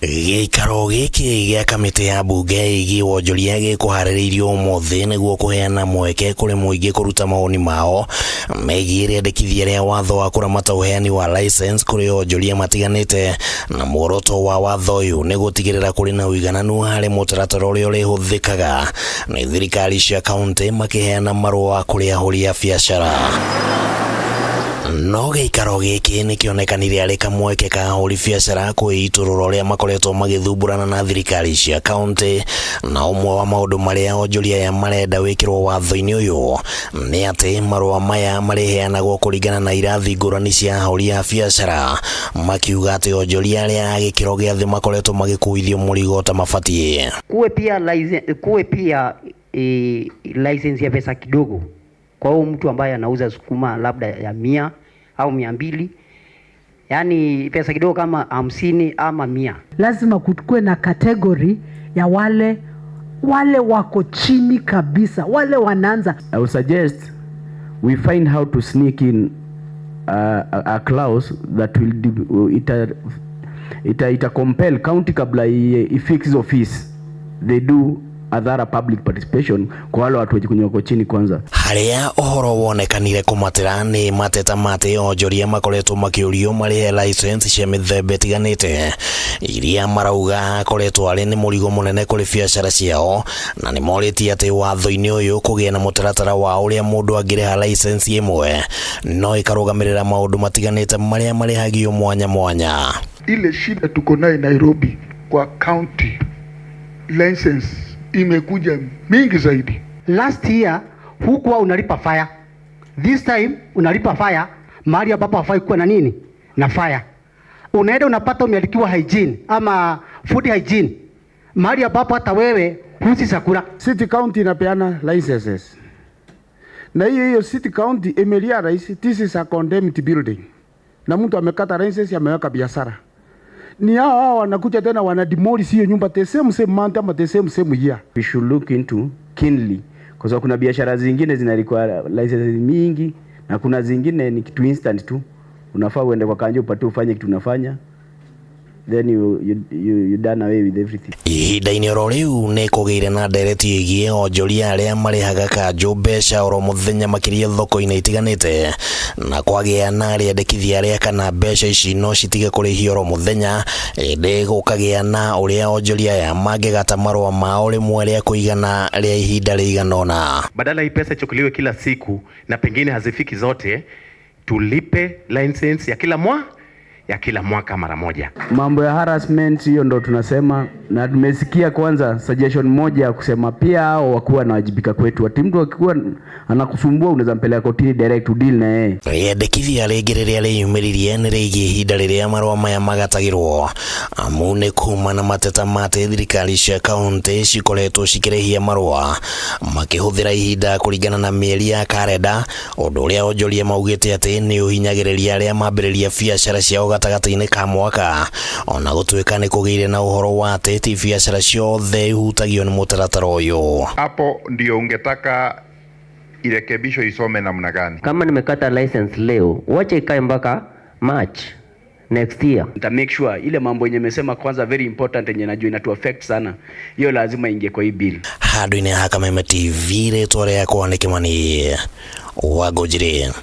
Gĩikaro gĩkĩ gĩa kamĩtĩ ya mbunge ĩgiĩ wonjoria gĩkũharĩrĩirio ũmũthĩ nĩguo kũheana mweke kũrĩ mũingĩ kũruta mawoni mao megiĩ rĩendekithia rĩa watho wa kũramata ũheani wa license kũrĩ onjoria matiganĩte, na muoroto wa watho ũyũ nĩ gũtigĩrĩra kũrĩ na ũigananu harĩ mũtaratara ũrĩa ũrĩhũthĩkaga nĩ thirikari cia kaunti makĩheana marũa kũrĩ ahũri a biacara. No gĩikaro gĩkĩ nĩ kĩonekanire arĩ kamweke ka ahũri biacara kwĩitũrũra ũrĩa makoretwo magĩthumburana na thirikari cia kaunti, na ũmwe wa maũndũ marĩa onjoria aya marenda wĩkĩrwo watho-inĩ ũyũ nĩ atĩ marũa maya marĩheanagwo kũringana na irathi ngũrani cia ahũri a biacara, makiuga atĩ onjoria arĩa a gĩkĩro gĩa thĩ makoretwo magĩkuithio mũrigo ta mabatiĩ. Kuwe pia license ya pesa kidogo kwa huyo mtu ambaye anauza sukuma labda ya 100 au 200, yani pesa kidogo kama 50 ama 100. Lazima kutukue na category ya wale wako chini kabisa, wale wanaanza. I would suggest we find how to sneak in a clause that will ita compel county kabla ifix office they do adhara public participation kwa wale watu wako chini kwanza. Harĩa ũhoro wonekanire kũmatĩra nĩ mateta mate onjoria makoretwo makĩũrio marĩhe license cia mĩthemba ĩtiganĩte, iria marauga akoretwo arĩ nĩ mũrigo mũnene kũrĩ biacara ciao, na nĩ morĩtie atĩ watho-inĩ ũyũ kũgĩa na mũtaratara wa ũrĩa mũndũ angĩrĩha license ĩmwe no ĩkarũgamĩrĩra maũndũ matiganĩte marĩa marĩhagio mwanya mwanya. Ile shida tuko nayo Nairobi kwa county license imekuja mingi zaidi. Last year hukuwa unalipa fire, this time unalipa fire mahali ambapo hafai kuwa na nini na fire. Unaenda unapata umeandikiwa hygiene ama food hygiene mahali ambapo hata wewe husi chakula. City county inapeana licenses, na hiyo city county imelia rais, this is a condemned building, na mtu amekata license ameweka biashara. Ni hao wanakuja tena wana demolish hiyo nyumba the same month ama the same year. We should look into keenly kwa sababu kuna biashara zingine zinarequire license mingi na kuna zingine ni kitu instant tu, unafaa uende kwa kanjo upate ufanye kitu unafanya, then you done away with everything. Ihinda-inĩ oro rĩu nĩ kũgĩire na ndereti ĩgiĩ onjoria arĩa marĩhaga kanjũ mbeca oro mũthenya makĩria thoko-inĩ itiganĩte, na kwagĩa na rĩendekithia rĩa kana mbeca ici no citige kũrĩhio oro mũthenya, ĩndĩ gũkagĩa na ũrĩa onjoria aya mangĩgata marũa mao rĩmwe rĩa kũigana rĩa ihinda rĩigana ũna. Badala hii pesa ichukuliwe kila siku na pengine hazifiki zote, tulipe license ya kila mwaka mara moja. Mambo ya harassment hiyo ndo tunasema, na tumesikia kwanza suggestion moja kusema pia hao wakuwa na wajibika kwetu. Ati mtu akikuwa anakusumbua unaweza mpeleka kotini direct to deal na yeye. Rĩendekithia rĩngĩ rĩrĩa rĩyumĩririe nĩ rĩgiĩ ihinda rĩrĩa marũa maya magatagĩrwo, amu nĩ kuma na mateta mate thirikari cia kaunti cikoretwo cikĩrĩhia marũa makĩhũthĩra ihinda kũringana na mĩeri ya kalenda, ũndũ ũrĩa onjoria maugĩte atĩ nĩ ũhinyagĩrĩria arĩa mambĩrĩria biacara ciao gatagatĩ-inĩ ka mwaka, ona gũtuĩka nĩ kũgĩire na ũhoro wa atĩ ti biacara ciothe ihutagio nĩ mũtaratara ũyũ. Hapo ndio ungetaka irekebisho isome namna gani? Kama nimekata license leo, wacha ikae mpaka March next year. Nita make sure ile mambo yenye nimesema kwanza very important yenye najua inatu affect sana, hiyo lazima ingie kwa hii bill. Handũ-inĩ ha Kameme TV rĩtwa rĩakwa nĩ Kĩmani wa Onjoria.